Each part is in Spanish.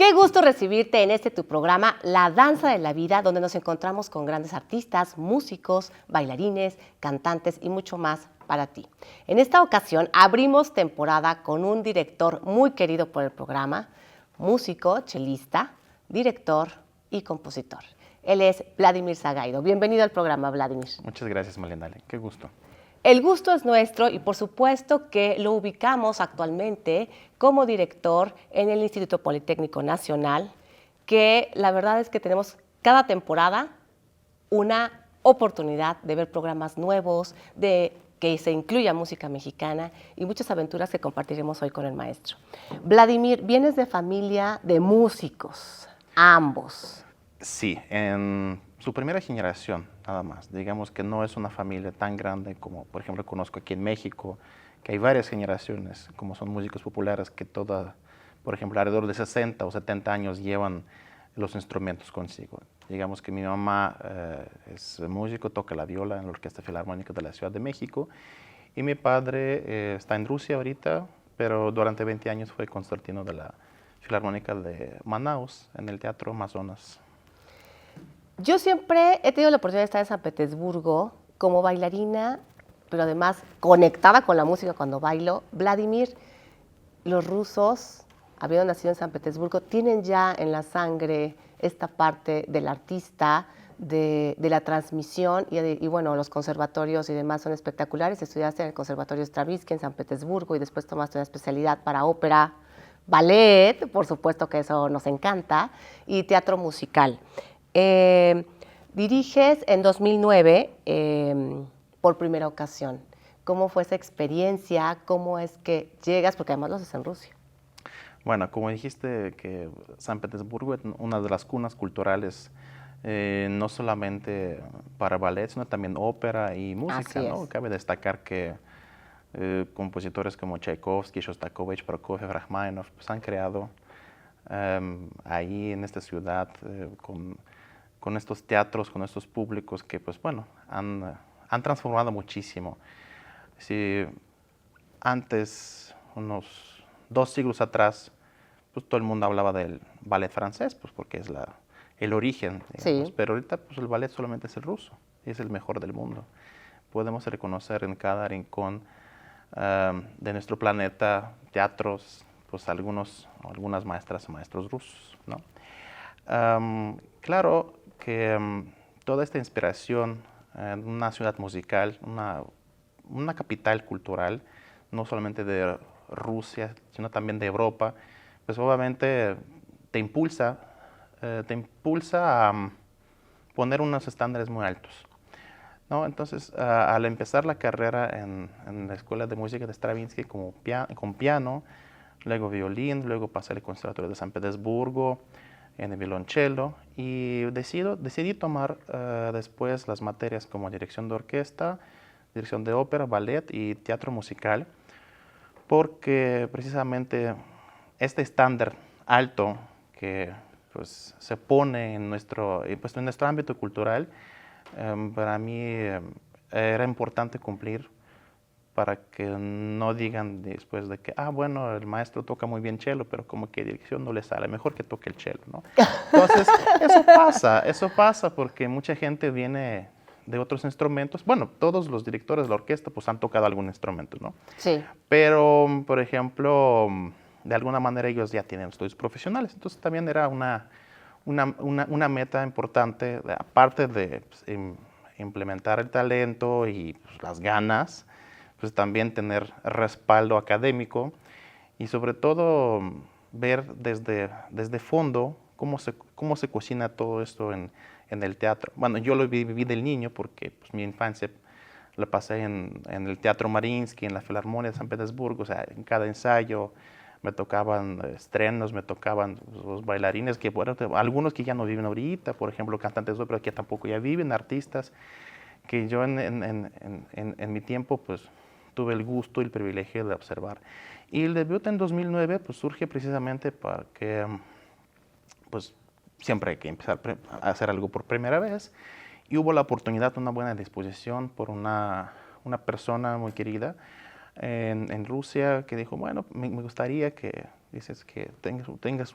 Qué gusto recibirte en tu programa La Danza de la Vida, donde nos encontramos con grandes artistas, músicos, bailarines, cantantes y mucho más para ti. En esta ocasión abrimos temporada con un director muy querido por el programa, músico, chelista, director y compositor. Él es Vladimir Sagaido. Bienvenido al programa, Vladimir. Muchas gracias, Malendale. Qué gusto. El gusto es nuestro y por supuesto que lo ubicamos actualmente como director en el Instituto Politécnico Nacional, que la verdad es que tenemos cada temporada una oportunidad de ver programas nuevos, de que se incluya música mexicana y muchas aventuras que compartiremos hoy con el maestro. Vladimir, vienes de familia de músicos, ambos. Sí, en su primera generación, nada más. Digamos que no es una familia tan grande como, por ejemplo, conozco aquí en México, que hay varias generaciones, como son músicos populares, que toda, por ejemplo, alrededor de 60 o 70 años llevan los instrumentos consigo. Digamos que mi mamá es músico, toca la viola en la Orquesta Filarmónica de la Ciudad de México, y mi padre está en Rusia ahorita, pero durante 20 años fue concertino de la Filarmónica de Manaus, en el Teatro Amazonas. Yo siempre he tenido la oportunidad de estar en San Petersburgo como bailarina, pero además conectada con la música cuando bailo. Vladimir, los rusos, habiendo nacido en San Petersburgo, tienen ya en la sangre esta parte del artista, de la transmisión y bueno, los conservatorios y demás son espectaculares. Estudiaste en el Conservatorio Stravinsky en San Petersburgo y después tomaste una especialidad para ópera, ballet, por supuesto que eso nos encanta, y teatro musical. Diriges en 2009 por primera ocasión. ¿Cómo fue esa experiencia? ¿Cómo es que llegas? Porque además lo haces en Rusia. Bueno, como dijiste, que San Petersburgo es una de las cunas culturales, no solamente para ballet, sino también ópera y música, ¿no? Cabe destacar que compositores como Tchaikovsky, Shostakovich, Prokofiev, Rachmaninoff pues han creado ahí en esta ciudad con estos teatros, con estos públicos que, pues bueno, han transformado muchísimo. Si antes, unos 2 siglos atrás, pues todo el mundo hablaba del ballet francés, pues porque es el origen, digamos. Sí. Pero ahorita pues el ballet solamente es el ruso y es el mejor del mundo. Podemos reconocer en cada rincón de nuestro planeta teatros, pues algunas maestras o maestros rusos, ¿no? Claro que toda esta inspiración en una ciudad musical, una capital cultural, no solamente de Rusia, sino también de Europa, pues obviamente te impulsa a poner unos estándares muy altos, ¿no? Entonces, al empezar la carrera en la Escuela de Música de Stravinsky con piano, luego violín, luego pasé al Conservatorio de San Petersburgo, en el violonchelo, y decidí tomar después las materias como dirección de orquesta, dirección de ópera, ballet y teatro musical, porque precisamente este estándar alto que pues, se pone en nuestro ámbito cultural, para mí era importante cumplir para que no digan después de que, bueno, el maestro toca muy bien cello, pero como que dirección no le sale, mejor que toque el cello, ¿no? Entonces, eso pasa porque mucha gente viene de otros instrumentos. Bueno, todos los directores de la orquesta pues han tocado algún instrumento, ¿no? Sí. Pero, por ejemplo, de alguna manera ellos ya tienen estudios profesionales, entonces también era una meta importante, aparte de pues, implementar el talento y pues, las ganas, pues también tener respaldo académico y sobre todo ver desde fondo cómo se cocina todo esto en el teatro. Bueno, yo lo viví del niño porque pues, mi infancia la pasé en el Teatro Mariinsky, en la Filarmonía de San Petersburgo, o sea, en cada ensayo me tocaban estrenos, me tocaban los bailarines, que bueno, algunos que ya no viven ahorita, por ejemplo, cantantes de ópera que tampoco ya viven, artistas, que yo en mi tiempo pues tuve el gusto y el privilegio de observar. Y el debut en 2009 pues surge precisamente para que pues siempre hay que empezar a hacer algo por primera vez, y hubo la oportunidad, una buena disposición por una persona muy querida en Rusia que dijo, bueno, me gustaría que dices que tengas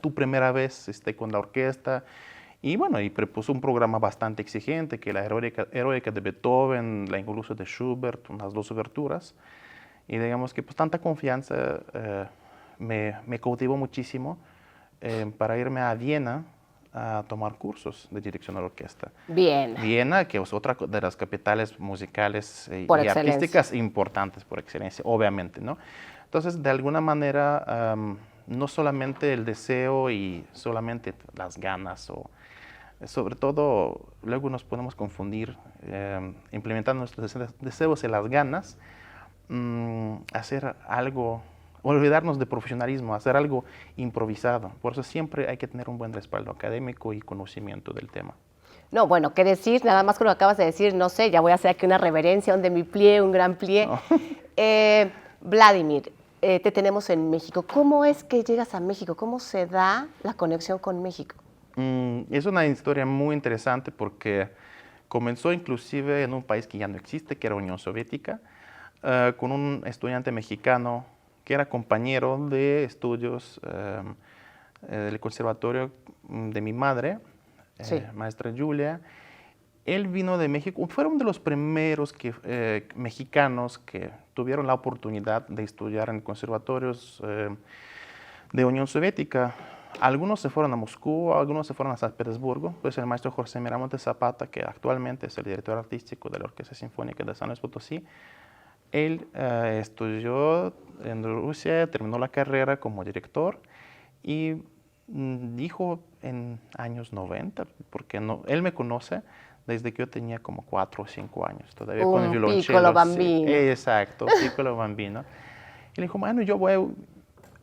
tu primera vez con la orquesta. Y bueno, y propuso un programa bastante exigente, que la heroica de Beethoven, la incluso de Schubert, unas 2 oberturas. Y digamos que pues tanta confianza me cautivó muchísimo para irme a Viena a tomar cursos de dirección de orquesta. Bien, Viena, que es otra de las capitales musicales por y excelencia. artísticas importantes por excelencia, obviamente, ¿no? Entonces, de alguna manera, no solamente el deseo y solamente las ganas, o sobre todo, luego nos podemos confundir implementando nuestros deseos y las ganas, hacer algo, olvidarnos de profesionalismo, hacer algo improvisado. Por eso siempre hay que tener un buen respaldo académico y conocimiento del tema. No, bueno, ¿qué decir? Nada más con lo que acabas de decir, no sé, ya voy a hacer aquí una reverencia, un demi-plie, un gran plie. No. Vladimir, te tenemos en México. ¿Cómo es que llegas a México? ¿Cómo se da la conexión con México? Es una historia muy interesante porque comenzó inclusive en un país que ya no existe, que era Unión Soviética, con un estudiante mexicano que era compañero de estudios del conservatorio de mi madre, Sí. maestra Julia. Él vino de México, fueron de los primeros mexicanos que tuvieron la oportunidad de estudiar en conservatorios de Unión Soviética. Algunos se fueron a Moscú, algunos se fueron a San Petersburgo. Pues el maestro José Miramontes Zapata, que actualmente es el director artístico de la Orquesta Sinfónica de San Luis Potosí, él estudió en Rusia, terminó la carrera como director y dijo en años 90, porque no, él me conoce desde que yo tenía como 4 o 5 años, todavía con el Un violonchelo. piccolo bambino. Sí, exacto, piccolo bambino. Y le dijo, bueno, yo voy a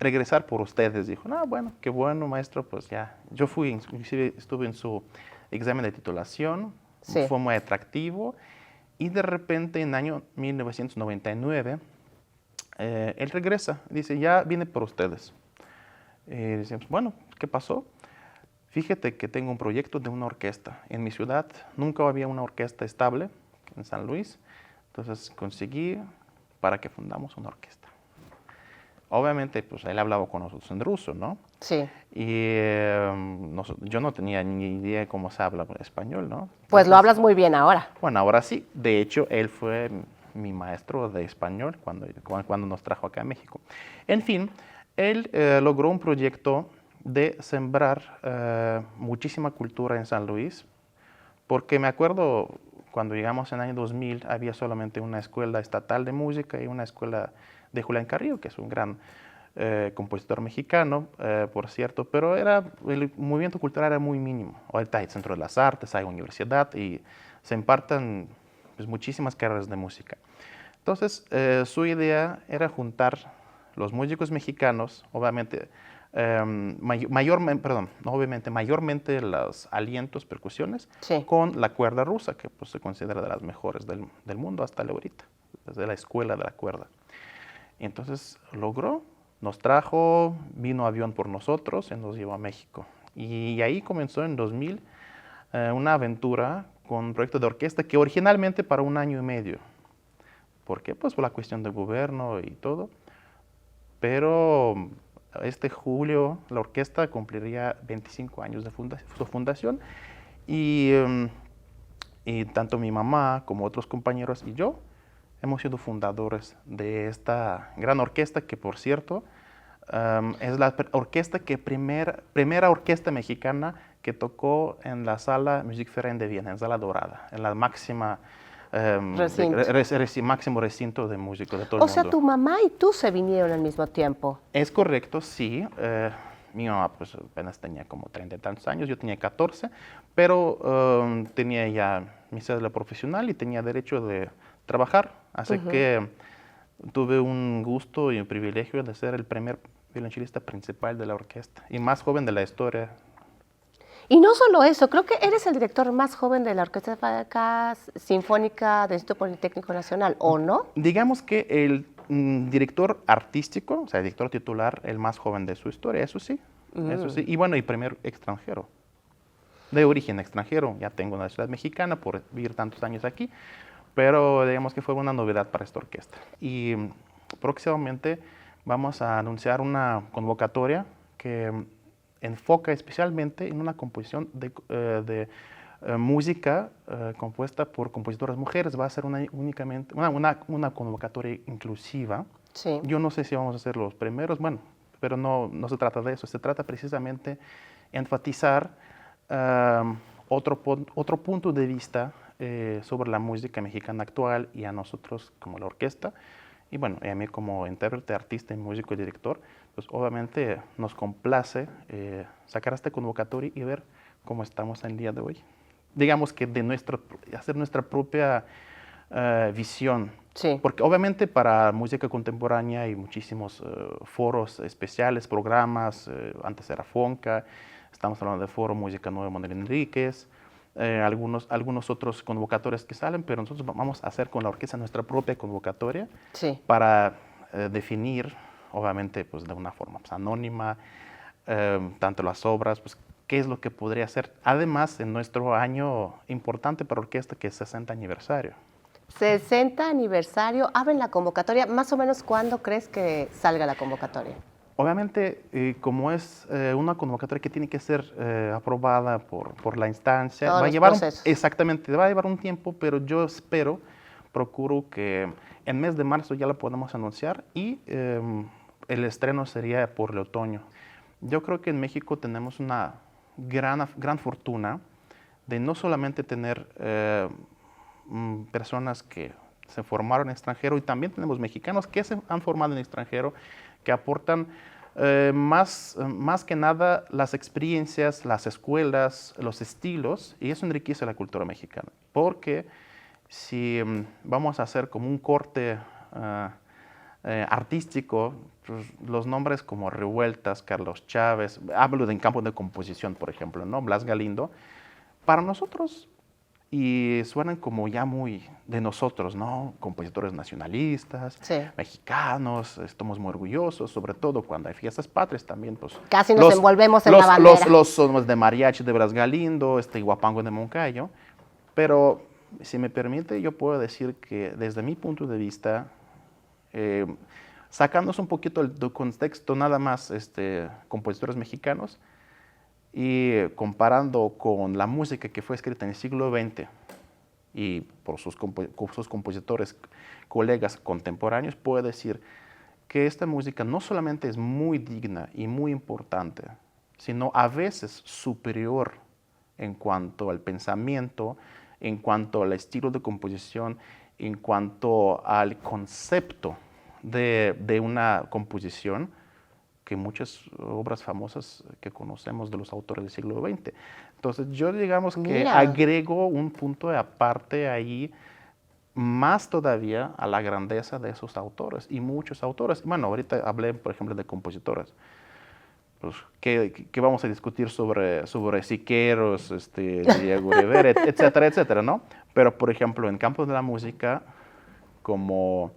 regresar por ustedes. Dijo, no, bueno, qué bueno, maestro, pues ya. Yo fui, inclusive estuve en su examen de titulación, Sí. fue muy atractivo. Y de repente, en el año 1999, él regresa, dice, ya vine por ustedes. Decimos, bueno, ¿qué pasó? Fíjate que tengo un proyecto de una orquesta. En mi ciudad nunca había una orquesta estable, en San Luis. Entonces conseguí para que fundamos una orquesta. Obviamente, pues él hablaba con nosotros en ruso, ¿no? Sí. Y yo no tenía ni idea de cómo se habla español, ¿no? Pues lo Entonces, hablas muy bien ahora. bueno, ahora sí. De hecho, él fue mi maestro de español cuando nos trajo acá a México. En fin, él logró un proyecto de sembrar muchísima cultura en San Luis, porque me acuerdo cuando llegamos en el año 2000, había solamente una escuela estatal de música y una escuela de Julián Carrillo, que es un gran compositor mexicano, por cierto, pero el movimiento cultural era muy mínimo. Ahorita hay Centro de las Artes, hay universidad y se imparten pues, muchísimas carreras de música. Entonces, su idea era juntar los músicos mexicanos, obviamente, mayormente los alientos, percusiones, Sí. con la cuerda rusa, que pues, se considera de las mejores del mundo hasta ahorita, desde la escuela de la cuerda. Y entonces logró, nos trajo, vino avión por nosotros y nos llevó a México. Y ahí comenzó en 2000 una aventura con un proyecto de orquesta que originalmente para 1 año y medio. ¿Por qué? Pues por la cuestión del gobierno y todo. Pero este julio la orquesta cumpliría 25 años de su fundación y tanto mi mamá como otros compañeros y yo hemos sido fundadores de esta gran orquesta que, por cierto, es la orquesta primera orquesta mexicana que tocó en la sala Musikverein de Viena, en Sala Dorada, en la máxima máximo recinto de música de todo el mundo. O sea, tu mamá y tú se vinieron al mismo tiempo. Es correcto, sí. Mi mamá pues apenas tenía como 30 y tantos años, yo tenía 14, pero tenía ya mi cédula profesional y tenía derecho de trabajar. Así que tuve un gusto y un privilegio de ser el primer violonchelista principal de la orquesta y más joven de la historia. Y no solo eso, creo que eres el director más joven de la Orquesta Sinfónica del Instituto Politécnico Nacional, ¿o no? Digamos que el director artístico, o sea, el director titular, el más joven de su historia, eso sí. Eso sí. Y bueno, y primer extranjero, de origen extranjero. Ya tengo una ciudad mexicana por vivir tantos años aquí, pero digamos que fue una novedad para esta orquesta. Y próximamente vamos a anunciar una convocatoria que enfoca especialmente en una composición de música compuesta por compositoras mujeres. Va a ser únicamente una convocatoria inclusiva. Sí. Yo no sé si vamos a ser los primeros, bueno, pero no se trata de eso. Se trata precisamente de enfatizar otro punto de vista sobre la música mexicana actual y a nosotros como la orquesta. Y bueno, y a mí como intérprete, artista, y músico y director, pues obviamente nos complace sacar esta convocatoria y ver cómo estamos el día de hoy. Digamos que hacer nuestra propia visión. Sí. Porque obviamente para música contemporánea hay muchísimos foros especiales, programas, antes era FONCA, estamos hablando de Foro Música Nueva Manuel Enríquez, algunos otros convocatorios que salen, pero nosotros vamos a hacer con la orquesta nuestra propia convocatoria Sí. para definir, obviamente pues de una forma pues, anónima, tanto las obras, pues qué es lo que podría ser, además en nuestro año importante para orquesta que es 60 aniversario. 60 aniversario, abren la convocatoria. ¿Más o menos cuándo crees que salga la convocatoria? Obviamente, como es una convocatoria que tiene que ser aprobada por la instancia, Todos va a los llevar procesos. exactamente, va a llevar un tiempo, pero yo procuro que en mes de marzo ya la podamos anunciar y el estreno sería por el otoño. Yo creo que en México tenemos una gran fortuna de no solamente tener personas que se formaron en extranjero, y también tenemos mexicanos que se han formado en extranjero, que aportan más que nada las experiencias, las escuelas, los estilos, y eso enriquece la cultura mexicana. Porque si vamos a hacer como un corte artístico, pues, los nombres como Revueltas, Carlos Chávez, hablo de en campo de composición, por ejemplo, ¿no? Blas Galindo, para nosotros y suenan como ya muy de nosotros, ¿no? Compositores nacionalistas, Sí. mexicanos, estamos muy orgullosos, sobre todo cuando hay fiestas patrias también, pues. Casi nos envolvemos en la bandera. Los somos de mariachi de Blas Galindo, Guapango de Moncayo, pero si me permite, yo puedo decir que desde mi punto de vista, sacándonos un poquito del contexto nada más compositores mexicanos, y comparando con la música que fue escrita en el siglo XX y por sus compositores, colegas contemporáneos, puedo decir que esta música no solamente es muy digna y muy importante, sino a veces superior en cuanto al pensamiento, en cuanto al estilo de composición, en cuanto al concepto de una composición, que muchas obras famosas que conocemos de los autores del siglo XX. Entonces yo digamos que agrego un punto de aparte ahí, más todavía a la grandeza de esos autores y muchos autores. Bueno, ahorita hablé, por ejemplo, de compositores. Pues, ¿qué vamos a discutir sobre Siqueiros, Diego Rivera, etcétera, etcétera, ¿no? Pero, por ejemplo, en campo de la música, como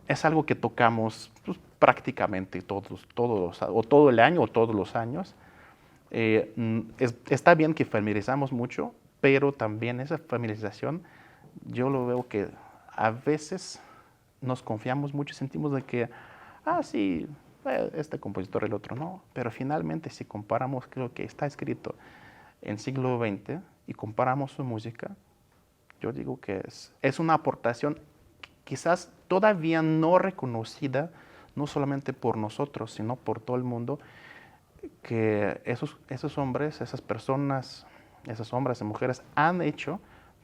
es algo que tocamos pues, prácticamente todo el año o todos los años. Está bien que familiarizamos mucho, pero también esa familiarización, yo lo veo que a veces nos confiamos mucho, sentimos de que, sí, este compositor, el otro no, pero finalmente si comparamos lo que está escrito en siglo XX y comparamos su música, yo digo que es una aportación quizás todavía no reconocida, no solamente por nosotros, sino por todo el mundo, que esos hombres, esas personas, esos hombres y mujeres han hecho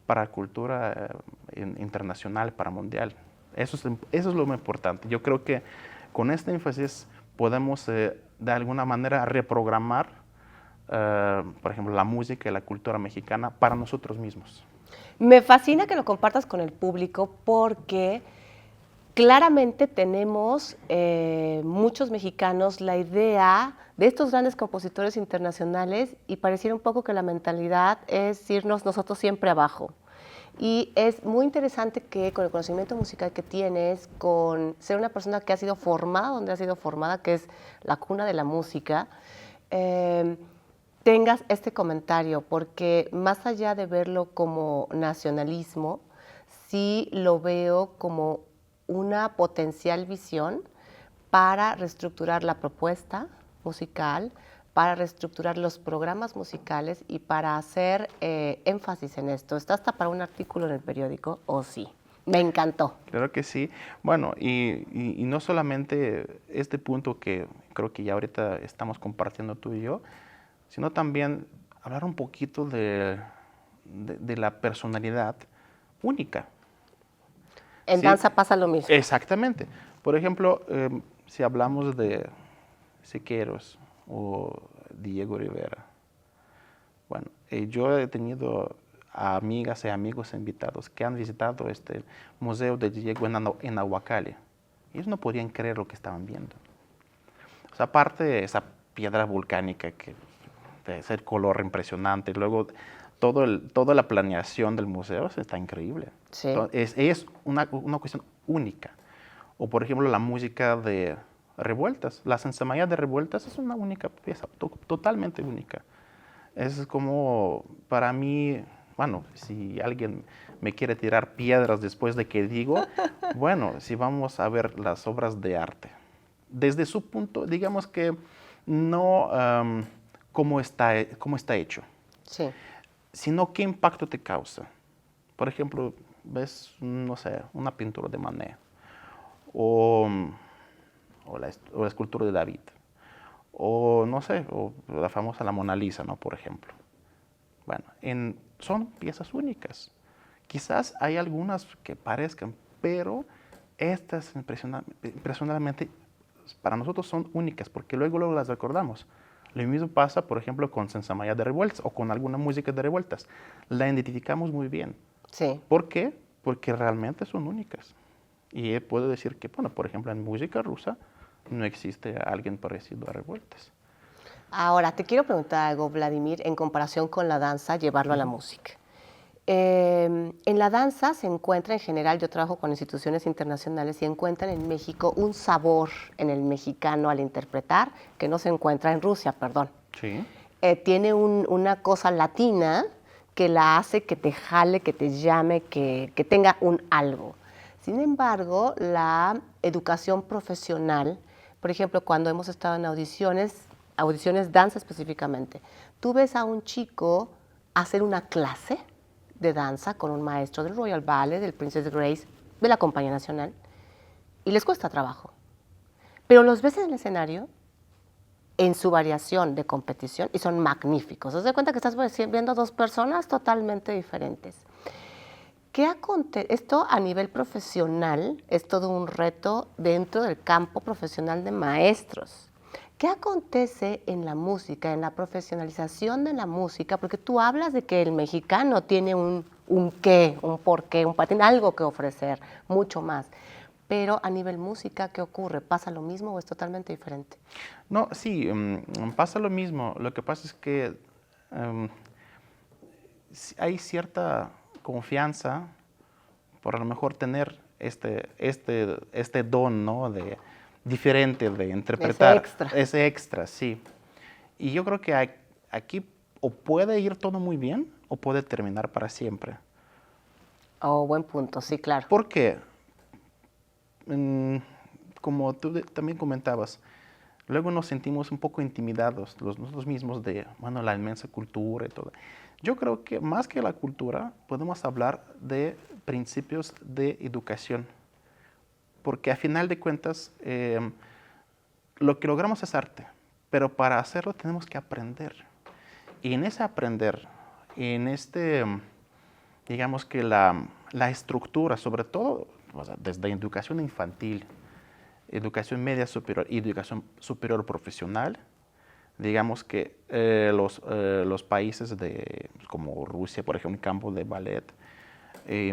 para la cultura internacional, para mundial. Eso es lo más importante. Yo creo que con este énfasis podemos de alguna manera reprogramar, por ejemplo, la música y la cultura mexicana para nosotros mismos. Me fascina que lo compartas con el público porque claramente tenemos muchos mexicanos la idea de estos grandes compositores internacionales y pareciera un poco que la mentalidad es irnos nosotros siempre abajo. Y es muy interesante que con el conocimiento musical que tienes, con ser una persona que ha sido formada donde ha sido formada, que es la cuna de la música, tengas este comentario, porque más allá de verlo como nacionalismo, sí lo veo como una potencial visión para reestructurar la propuesta musical, para reestructurar los programas musicales y para hacer énfasis en esto. ¿Está hasta para un artículo en el periódico? ¿O sí? Me encantó. Claro que sí. Bueno, y no solamente este punto que creo que ya ahorita estamos compartiendo tú y yo, sino también hablar un poquito de la personalidad única. En ¿Sí? danza pasa lo mismo. Exactamente. Por ejemplo, si hablamos de Siqueiros o Diego Rivera, bueno, yo he tenido a amigas y amigos invitados que han visitado este museo de Diego en Ahuacali. Ellos no podían creer lo que estaban viendo. O sea, aparte de esa piedra volcánica que de ese color impresionante, luego toda la planeación del museo está increíble. Sí. Entonces, es una cuestión única. O por ejemplo la música de Revueltas. La Sensamaya de Revueltas es una única pieza, totalmente única. Es como, para mí, bueno, si alguien me quiere tirar piedras después de que digo, bueno, si vamos a ver las obras de arte, desde su punto, digamos que no cómo está hecho, Sí. sino qué impacto te causa. Por ejemplo, ves, no sé, una pintura de Manet o la escultura de David, o no sé, o la famosa la Mona Lisa, ¿no? Por ejemplo. Bueno, son piezas únicas. Quizás hay algunas que parezcan, pero estas impresionantemente para nosotros son únicas, porque luego las recordamos. Lo mismo pasa, por ejemplo, con Sensamaya de Revueltas o con alguna música de Revueltas. La identificamos muy bien. Sí. ¿Por qué? Porque realmente son únicas. Y puedo decir que, bueno, por ejemplo, en música rusa no existe alguien parecido a Revueltas. Ahora, te quiero preguntar algo, Vladimir, en comparación con la danza, llevarlo a la música. En la danza se encuentra en general, yo trabajo con instituciones internacionales y encuentran en México un sabor en el mexicano al interpretar que no se encuentra en Rusia, perdón. Sí. Tiene una cosa latina que la hace que te jale, que te llame, que tenga un algo. Sin embargo, la educación profesional, por ejemplo, cuando hemos estado en audiciones danza específicamente, tú ves a un chico hacer una clase de danza con un maestro del Royal Ballet, del Princess Grace, de la Compañía Nacional, y les cuesta trabajo. Pero los ves en el escenario, en su variación de competición, y son magníficos. Haz de cuenta que estás viendo dos personas totalmente diferentes. Esto a nivel profesional es todo un reto dentro del campo profesional de maestros. ¿Qué acontece en la música, en la profesionalización de la música? Porque tú hablas de que el mexicano tiene un qué, un porqué, un patín, algo que ofrecer, mucho más. Pero a nivel música, ¿qué ocurre? ¿Pasa lo mismo o es totalmente diferente? No, sí, pasa lo mismo. Lo que pasa es que hay cierta confianza por a lo mejor tener este don, ¿no? Diferente de interpretar. Ese extra. Ese extra, sí. Y yo creo que aquí o puede ir todo muy bien o puede terminar para siempre. Oh, buen punto, sí, claro. ¿Por qué? Como tú también comentabas, luego nos sentimos un poco intimidados nosotros mismos de, bueno, la inmensa cultura y todo. Yo creo que más que la cultura, podemos hablar de principios de educación. Porque a final de cuentas, lo que logramos es arte, pero para hacerlo tenemos que aprender. Y en ese aprender, digamos que la estructura, sobre todo, o sea, desde educación infantil, educación media superior y educación superior profesional, digamos que los países como Rusia, por ejemplo, en campo de ballet,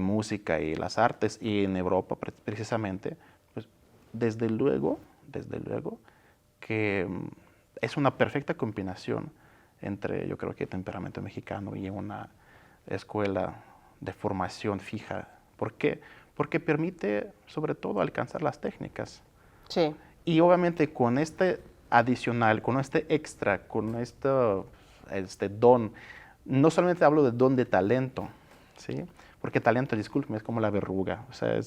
música y las artes, y en Europa precisamente, pues desde luego que es una perfecta combinación entre, yo creo que, temperamento mexicano y una escuela de formación fija. ¿Por qué? Porque permite, sobre todo, alcanzar las técnicas. Sí. Y obviamente con este adicional, con este extra, con este don, no solamente hablo de don de talento, ¿sí? porque talento, discúlpeme, es como la verruga, o sea,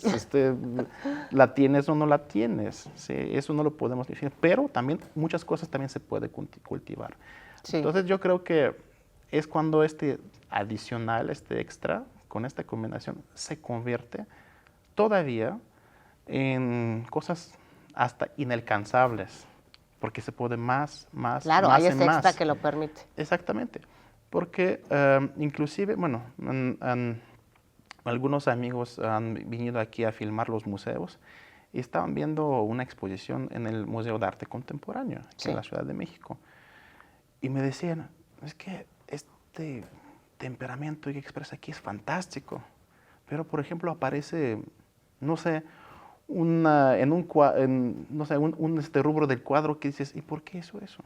la tienes o no la tienes, ¿sí? Eso no lo podemos decir, pero también muchas cosas también se puede cultivar. Sí. Entonces yo creo que es cuando este adicional, este extra, con esta combinación, se convierte todavía en cosas hasta inalcanzables, porque se puede más Claro, hay y ese extra más. que lo permite. Exactamente, porque inclusive, bueno, algunos amigos han venido aquí a filmar los museos y estaban viendo una exposición en el Museo de Arte Contemporáneo, aquí en la Ciudad de México. Y me decían, es que este temperamento que expresa aquí es fantástico, pero por ejemplo aparece, no sé, no sé, un rubro del cuadro que dices, ¿y por qué hizo eso?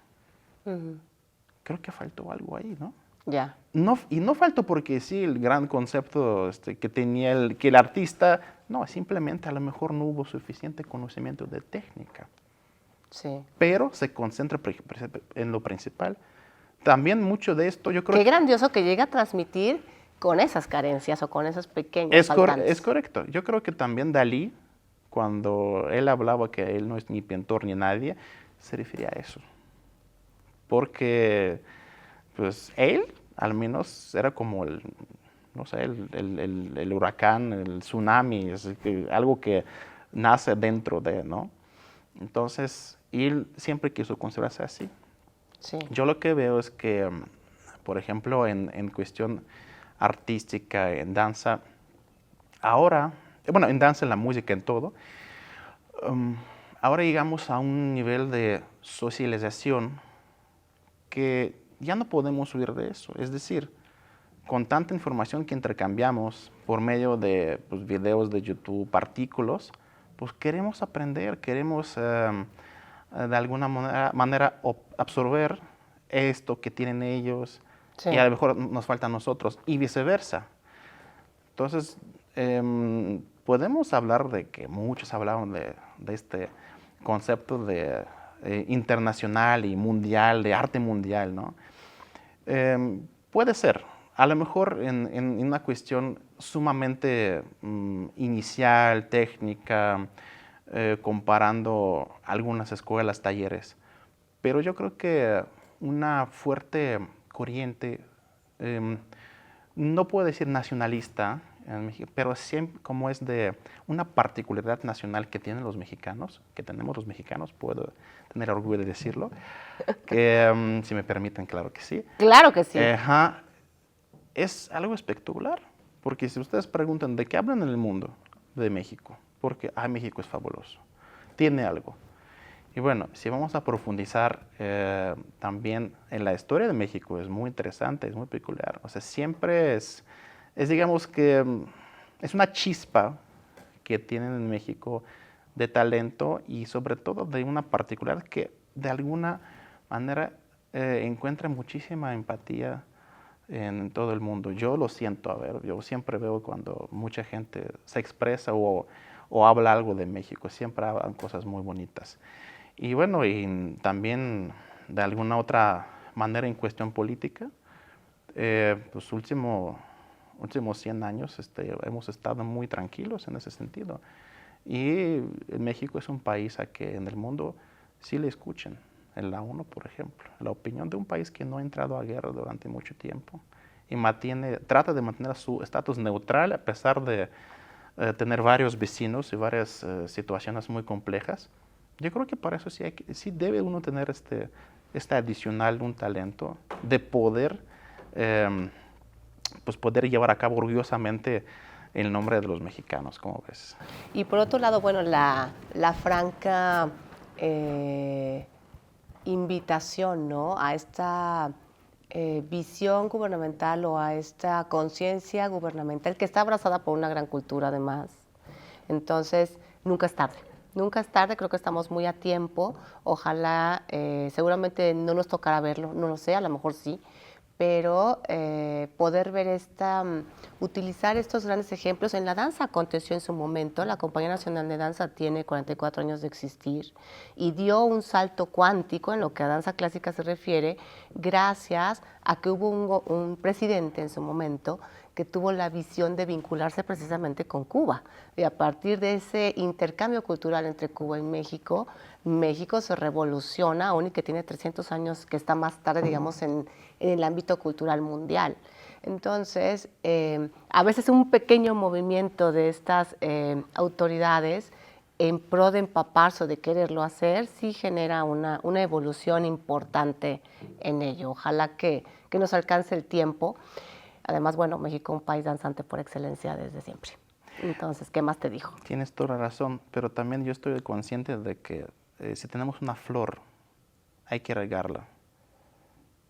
Creo que faltó algo ahí, ¿no? Ya. No, y no faltó porque sí, el gran concepto que tenía que el artista, no, simplemente a lo mejor no hubo suficiente conocimiento de técnica. Sí. Pero se concentra en lo principal. También mucho de esto, yo creo Qué grandioso que llega a transmitir con esas carencias o con esos pequeños es faltantes. correcto. Yo creo que también Dalí, cuando él hablaba que él no es ni pintor ni nadie, se refería a eso. Porque, pues, él, al menos, era como no sé, el huracán, el tsunami, algo que nace dentro de, ¿no? Entonces, él siempre quiso considerarse así. Sí. Yo lo que veo es que, por ejemplo, en cuestión artística, en danza, ahora, bueno, en danza, en la música, en todo, ahora llegamos a un nivel de socialización que ya no podemos huir de eso. Es decir, con tanta información que intercambiamos por medio de pues, videos de YouTube, artículos, pues queremos aprender, queremos de alguna manera absorber esto que tienen ellos Sí. y a lo mejor nos falta a nosotros y viceversa. Entonces, podemos hablar de que muchos hablaron de este concepto de internacional y mundial, de arte mundial, ¿no? Puede ser, a lo mejor en una cuestión sumamente inicial, técnica, comparando algunas escuelas, talleres, pero yo creo que una fuerte corriente, no puedo decir nacionalista en México, pero siempre como es de una particularidad nacional que tienen los mexicanos, que tenemos los mexicanos, puedo tener orgullo de decirlo, que si me permiten, claro que sí. Claro que sí. Es algo espectacular, porque si ustedes preguntan de qué hablan en el mundo, de México, porque México es fabuloso, tiene algo. Y bueno, si vamos a profundizar también en la historia de México, es muy interesante, es muy peculiar. O sea, siempre es digamos que, es una chispa que tienen en México de talento y sobre todo de una particularidad que de alguna manera encuentra muchísima empatía en todo el mundo. Yo lo siento, a ver, yo siempre veo cuando mucha gente se expresa o habla algo de México, siempre hablan cosas muy bonitas. Y bueno, y también de alguna otra manera en cuestión política, pues últimos 100 años hemos estado muy tranquilos en ese sentido. Y México es un país a que en el mundo sí le escuchen. En la ONU, por ejemplo, la opinión de un país que no ha entrado a guerra durante mucho tiempo y trata de mantener su estatus neutral a pesar de tener varios vecinos y varias situaciones muy complejas. Yo creo que para eso sí debe uno tener este adicional, un talento de poder, pues poder llevar a cabo orgullosamente el nombre de los mexicanos, ¿cómo ves? Y por otro lado, bueno, la franca invitación, ¿no?, a esta visión gubernamental o a esta conciencia gubernamental que está abrazada por una gran cultura además. Entonces, nunca es tarde. Nunca es tarde, creo que estamos muy a tiempo. Ojalá, seguramente no nos tocará verlo, no lo sé, a lo mejor sí, pero poder ver utilizar estos grandes ejemplos. En la danza aconteció en su momento, la Compañía Nacional de Danza tiene 44 años de existir y dio un salto cuántico en lo que a danza clásica se refiere, gracias a que hubo un presidente en su momento que tuvo la visión de vincularse precisamente con Cuba. Y a partir de ese intercambio cultural entre Cuba y México, México se revoluciona, aún y que tiene 300 años, que está más tarde, digamos, en el ámbito cultural mundial. Entonces, a veces un pequeño movimiento de estas autoridades en pro de empaparse o de quererlo hacer, sí genera una evolución importante en ello. Ojalá que nos alcance el tiempo. Además, bueno, México es un país danzante por excelencia desde siempre. Entonces, ¿qué más te dijo? Tienes toda la razón, pero también yo estoy consciente de que si tenemos una flor, hay que regarla.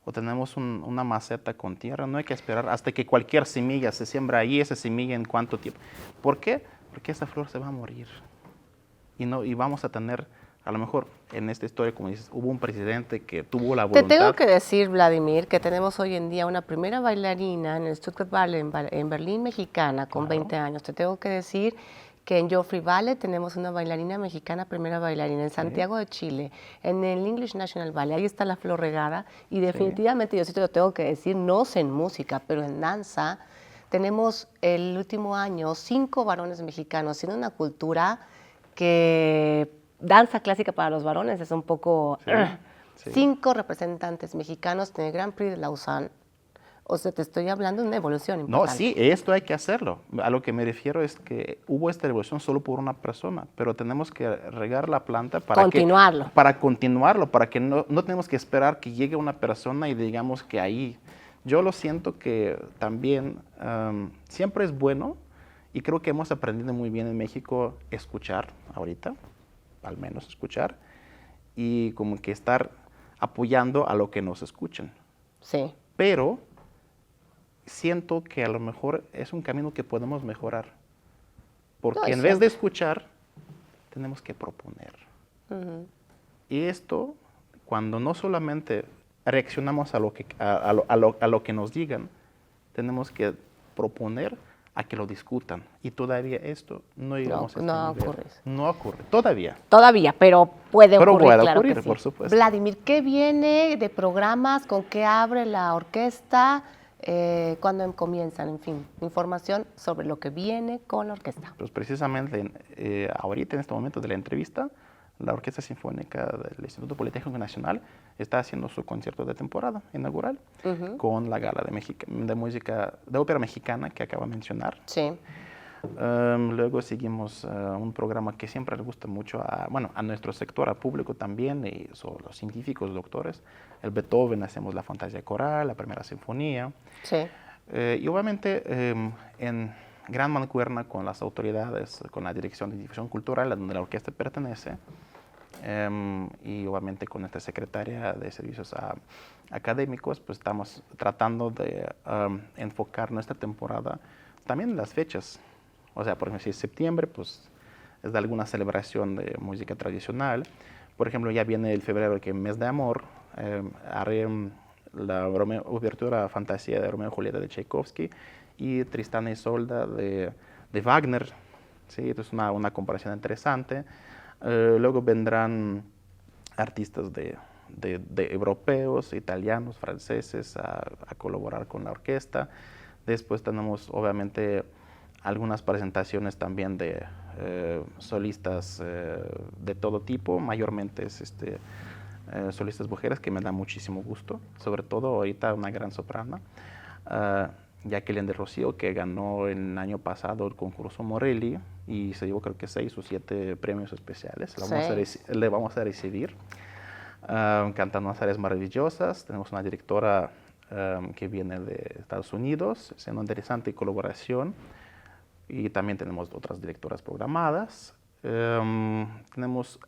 O tenemos una maceta con tierra, no hay que esperar hasta que cualquier semilla se siembra ahí, esa semilla en cuánto tiempo. ¿Por qué? Porque esa flor se va a morir. Y vamos a tener, a lo mejor en esta historia, como dices, hubo un presidente que tuvo la voluntad. Te tengo que decir, Vladimir, que tenemos hoy en día una primera bailarina en el Stuttgart Ballet en Berlín, mexicana, con 20 años. Te tengo que decir que en Joffrey Ballet tenemos una bailarina mexicana, primera bailarina, en Santiago de Chile, en el English National Ballet, ahí está la flor regada, y definitivamente, yo sí te lo tengo que decir, no sé en música, pero en danza, tenemos el último año 5 varones mexicanos, siendo una cultura que danza clásica para los varones es un poco... Sí. 5 representantes mexicanos en el Grand Prix de Lausanne. O sea, te estoy hablando de una evolución importante. No, sí, esto hay que hacerlo. A lo que me refiero es que hubo esta revolución solo por una persona, pero tenemos que regar la planta para continuarlo. Para continuarlo, para que no tenemos que esperar que llegue una persona y digamos que ahí. Yo lo siento que también siempre es bueno, y creo que hemos aprendido muy bien en México escuchar ahorita, al menos escuchar, y como que estar apoyando a lo que nos escuchen. Sí. Pero siento que a lo mejor es un camino que podemos mejorar. Porque en vez de escuchar, tenemos que proponer. Y esto, cuando no solamente reaccionamos a lo que nos digan, tenemos que proponer a que lo discutan. Y todavía esto no llegamos a este nivel. No ocurre, todavía. Todavía, pero puede ocurrir, claro que sí. Por supuesto. Vladimir, ¿qué viene de programas? ¿Con qué abre la orquesta? ¿Cuándo comienzan? En fin, información sobre lo que viene con la orquesta. Pues precisamente ahorita, en este momento de la entrevista, la Orquesta Sinfónica del Instituto Politécnico Nacional está haciendo su concierto de temporada inaugural con la gala de música de ópera mexicana que acabo de mencionar. Sí. Luego seguimos un programa que siempre le gusta mucho a nuestro sector, al público también, y son los científicos, doctores. El Beethoven, hacemos la fantasía coral, la primera sinfonía. Sí. Y obviamente en gran mancuerna con las autoridades, con la Dirección de Difusión Cultural, a donde la orquesta pertenece, y obviamente con nuestra secretaria de Servicios Académicos, pues estamos tratando de enfocar nuestra temporada también en las fechas. O sea, por ejemplo, si es septiembre, pues es de alguna celebración de música tradicional. Por ejemplo, ya viene el febrero, que es mes de amor, haré la obertura Fantasía de Romeo y Julieta de Tchaikovsky y Tristán y Isolda de Wagner. ¿Sí? Esto es una comparación interesante. Luego vendrán artistas de europeos, italianos, franceses a colaborar con la orquesta. Después tenemos obviamente algunas presentaciones también de solistas de todo tipo, mayormente solistas mujeres, que me da muchísimo gusto, sobre todo ahorita una gran soprano, Jacqueline de Rocío, que ganó el año pasado el concurso Morelli y se llevó creo que 6 o 7 premios especiales. Le vamos a recibir cantando unas áreas maravillosas. Tenemos una directora que viene de Estados Unidos, siendo interesante colaboración, y también tenemos otras directoras programadas. Tenemos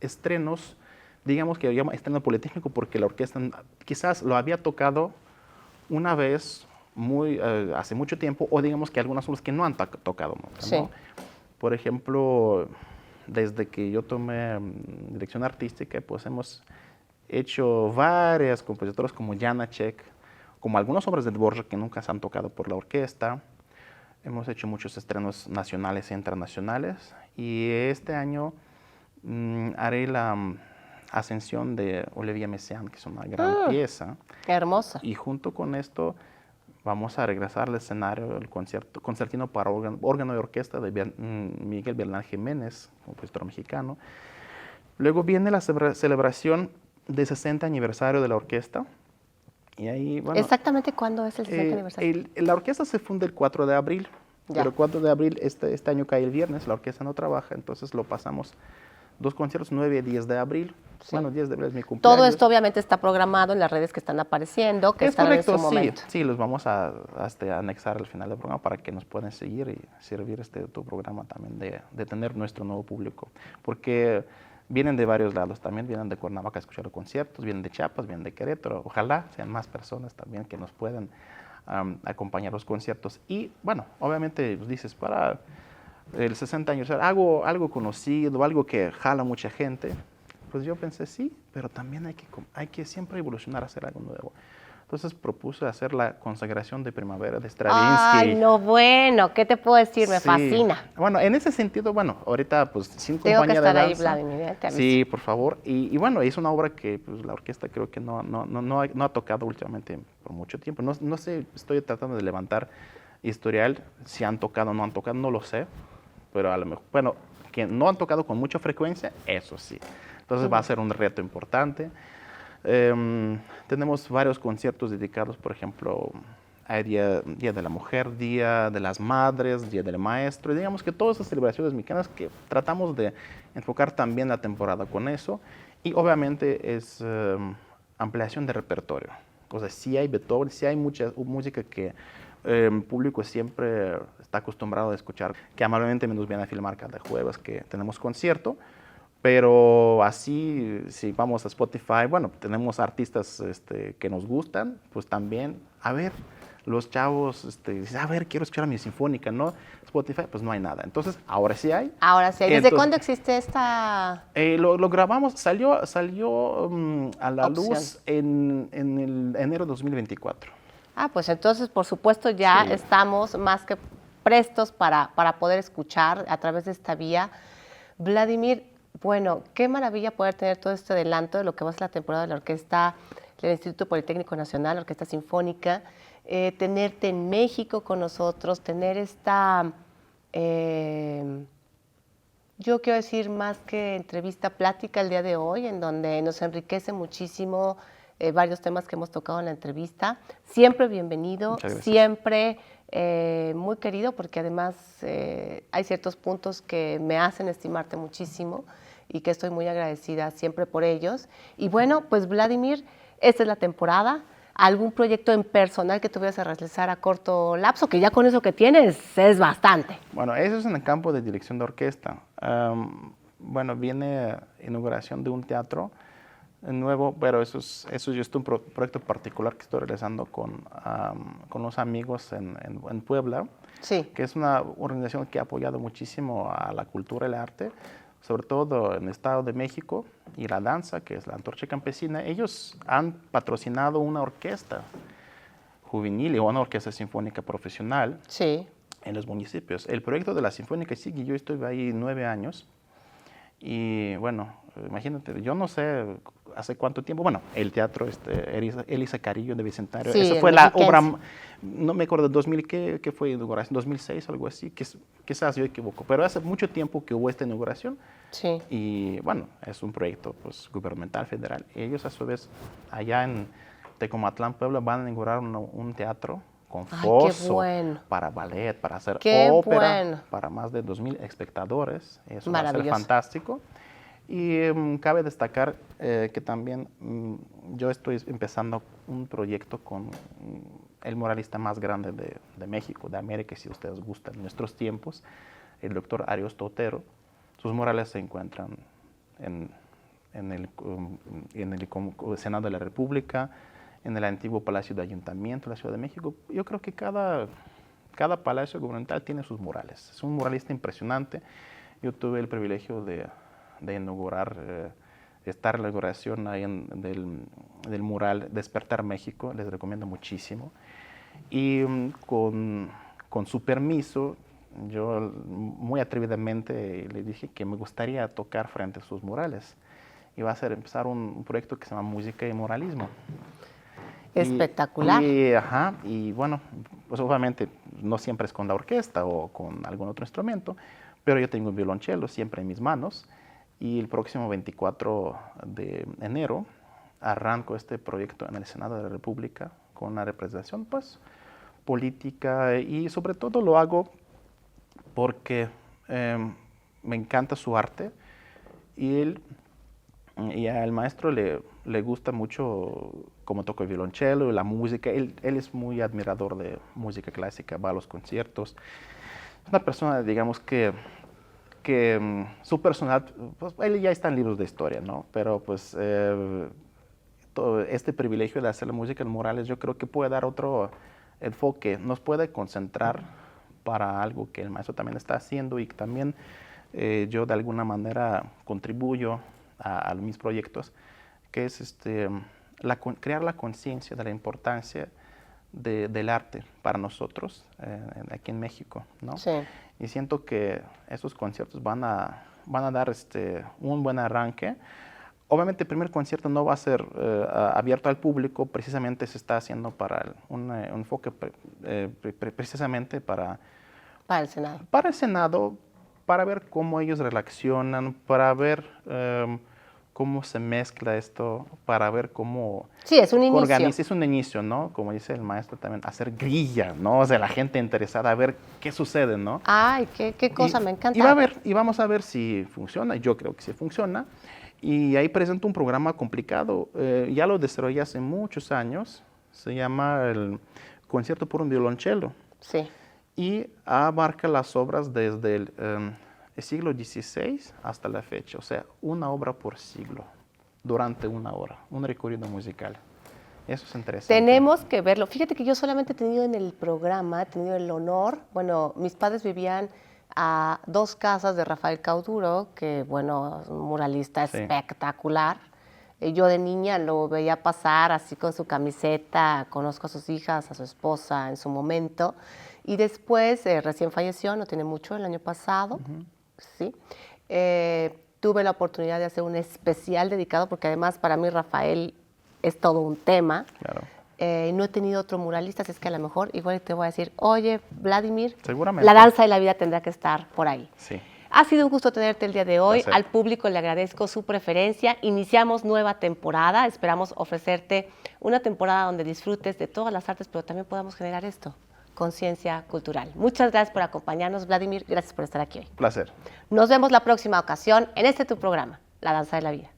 estrenos, digamos que llama estreno politécnico porque la orquesta quizás lo había tocado una vez hace mucho tiempo, o digamos que algunas obras que no han tocado nunca, sí. ¿no? Por ejemplo, desde que yo tomé dirección artística, pues hemos hecho varias compositoras como Janacek, como algunas obras de Dvorak que nunca se han tocado por la orquesta. Hemos hecho muchos estrenos nacionales e internacionales, y este año haré la Ascensión de Olivier Messiaen, que es una gran pieza. Hermosa. Y junto con esto vamos a regresar al escenario el concertino para órgano y orquesta de Miguel Bernal Jiménez, compositor mexicano. Luego viene la celebración del 60 aniversario de la orquesta. Y ahí, bueno, ¿Exactamente cuándo es el 60 aniversario? La orquesta se funda el 4 de abril, Ya. pero el 4 de abril este año cae el viernes, la orquesta no trabaja, entonces lo pasamos 2 conciertos, 9 y 10 de abril. Sí. Bueno, 10 de abril es mi cumpleaños. Todo esto obviamente está programado en las redes que están apareciendo, que Es están correcto, en su momento. sí, los vamos a anexar al final del programa para que nos puedan seguir y servir tu programa también de tener nuestro nuevo público. Porque vienen de varios lados, también vienen de Cuernavaca a escuchar los conciertos, vienen de Chiapas, vienen de Querétaro. Ojalá sean más personas también que nos puedan acompañar los conciertos. Y bueno, obviamente dices, para el 60 años, algo conocido, algo que jala mucha gente. Pues yo pensé, sí, pero también hay que siempre evolucionar, hacer algo nuevo. Entonces propuse hacer la consagración de primavera de Stravinsky. Ay, no, bueno, ¿qué te puedo decir? Me Sí. fascina. Bueno, en ese sentido, bueno, ahorita pues sin Tengo que compañía estar de ahí, danza. Vladimir, te aviso. Sí, por favor. Y bueno, es una obra que pues, la orquesta creo que no ha tocado últimamente por mucho tiempo. No sé, estoy tratando de levantar historial, si han tocado o no han tocado, no lo sé, pero a lo mejor, bueno, que no han tocado con mucha frecuencia, eso sí. Entonces va a ser un reto importante. Tenemos varios conciertos dedicados, por ejemplo, a Día de la Mujer, Día de las Madres, Día del Maestro, y digamos que todas esas celebraciones mexicanas que tratamos de enfocar también la temporada con eso, y obviamente es ampliación de repertorio. O sea, sí hay Beethoven, sí hay mucha música que el público siempre está acostumbrado a escuchar, que amablemente nos viene a filmar cada jueves que tenemos concierto. Pero así, si vamos a Spotify, bueno, tenemos artistas que nos gustan, pues también, a ver, los chavos, dicen, a ver, quiero escuchar mi sinfónica, ¿no? Spotify, pues no hay nada. Entonces, ahora sí hay. Ahora sí. ¿Desde Entonces, cuándo existe esta...? lo grabamos, salió a la Opción. luz en el enero de 2024. Ah, pues entonces, por supuesto, ya Sí. estamos más que prestos para poder escuchar a través de esta vía. Vladimir, bueno, qué maravilla poder tener todo este adelanto de lo que va a ser la temporada de la orquesta del Instituto Politécnico Nacional, la Orquesta Sinfónica, tenerte en México con nosotros, tener esta, yo quiero decir más que entrevista, plática el día de hoy, en donde nos enriquece muchísimo varios temas que hemos tocado en la entrevista. Siempre bienvenido, Muchas gracias. siempre muy querido, porque además hay ciertos puntos que me hacen estimarte muchísimo y que estoy muy agradecida siempre por ellos. Y bueno, pues Vladimir, esta es la temporada. ¿Algún proyecto en personal que tuvieras a realizar a corto lapso? Que ya con eso que tienes es bastante. Bueno, eso es en el campo de dirección de orquesta. Bueno, viene inauguración de un teatro nuevo, pero eso es un proyecto particular que estoy realizando con los amigos en Puebla, Sí. que es una organización que ha apoyado muchísimo a la cultura y el arte, sobre todo en el Estado de México, y la danza, que es la Antorcha Campesina. Ellos han patrocinado una orquesta juvenil o una orquesta sinfónica profesional Sí. en los municipios. El proyecto de la Sinfónica sigue, yo estuve ahí 9 años, y bueno, imagínate, yo no sé hace cuánto tiempo, bueno, el teatro Elisa Carrillo de Bicentenario, Sí, esa el fue la mexiquense. obra, no me acuerdo, 2000, ¿qué fue inauguración? 2006, algo así, quizás yo equivoco, pero hace mucho tiempo que hubo esta inauguración, Sí. y bueno, es un proyecto pues, gubernamental, federal. Ellos a su vez, allá en Tecomatlán, Puebla, van a inaugurar un teatro con Ay, qué foso bueno. para ballet, para hacer Qué ópera, bueno. para más de 2000 espectadores. Eso va a ser Maravilloso. fantástico. Y cabe destacar que también yo estoy empezando un proyecto con el muralista más grande de México, de América, si ustedes gustan, en nuestros tiempos, el doctor Ariosto Otero. Sus murales se encuentran en el Senado de la República, en el antiguo Palacio de Ayuntamiento de la Ciudad de México. Yo creo que cada palacio gubernamental tiene sus murales. Es un muralista impresionante. Yo tuve el privilegio de inaugurar, estar en la inauguración ahí del mural Despertar México, les recomiendo muchísimo. Y con su permiso, yo muy atrevidamente le dije que me gustaría tocar frente a sus murales. Y va a empezar un proyecto que se llama Música y Muralismo. Espectacular. Y bueno, pues obviamente no siempre es con la orquesta o con algún otro instrumento, pero yo tengo un violonchelo siempre en mis manos y el próximo 24 de enero arranco este proyecto en el Senado de la República con una representación pues política y sobre todo lo hago porque me encanta su arte y al maestro le gusta mucho cómo toca el violonchelo, la música. Él es muy admirador de música clásica, va a los conciertos. Es una persona, digamos, que su personal, pues él ya está en libros de historia, ¿no? Pero pues todo este privilegio de hacer la música en Morales yo creo que puede dar otro enfoque, nos puede concentrar para algo que el maestro también está haciendo y que también yo de alguna manera contribuyo a mis proyectos, que es crear la conciencia de la importancia del arte para nosotros aquí en México, ¿no? Sí. Y siento que estos conciertos van a dar un buen arranque. Obviamente el primer concierto no va a ser abierto al público, precisamente se está haciendo para un enfoque precisamente para Para el Senado. Para el Senado, para ver cómo ellos reaccionan, para ver cómo se mezcla esto, para ver cómo Sí, es un inicio. organiza. Es un inicio, ¿no? Como dice el maestro también, hacer grilla, ¿no? O sea, la gente interesada a ver qué sucede, ¿no? Ay, qué cosa, me encanta. Y vamos a ver si funciona, yo creo que sí funciona. Y ahí presento un programa complicado, ya lo desarrollé hace muchos años, se llama el Concierto por un violonchelo. Sí. Y abarca las obras desde el siglo XVI hasta la fecha, o sea, una obra por siglo, durante una hora, un recorrido musical. Eso es interesante. Tenemos que verlo. Fíjate que yo solamente he tenido en el programa, he tenido el honor, bueno, mis padres vivían a 2 casas de Rafael Cauduro, que bueno, es un muralista Sí. espectacular. Yo de niña lo veía pasar así con su camiseta, conozco a sus hijas, a su esposa en su momento. Y después, recién falleció, no tiene mucho, el año pasado, ¿sí? Tuve la oportunidad de hacer un especial dedicado, porque además para mí Rafael es todo un tema. Claro. No he tenido otro muralista, así es que a lo mejor igual te voy a decir, oye, Vladimir, Seguramente. la danza de la vida tendrá que estar por ahí. Sí. Ha sido un gusto tenerte el día de hoy. Placer. Al público le agradezco su preferencia. Iniciamos nueva temporada. Esperamos ofrecerte una temporada donde disfrutes de todas las artes, pero también podamos generar esto, conciencia cultural. Muchas gracias por acompañarnos, Vladimir. Gracias por estar aquí hoy. Placer. Nos vemos la próxima ocasión en tu programa, La Danza de la Vida.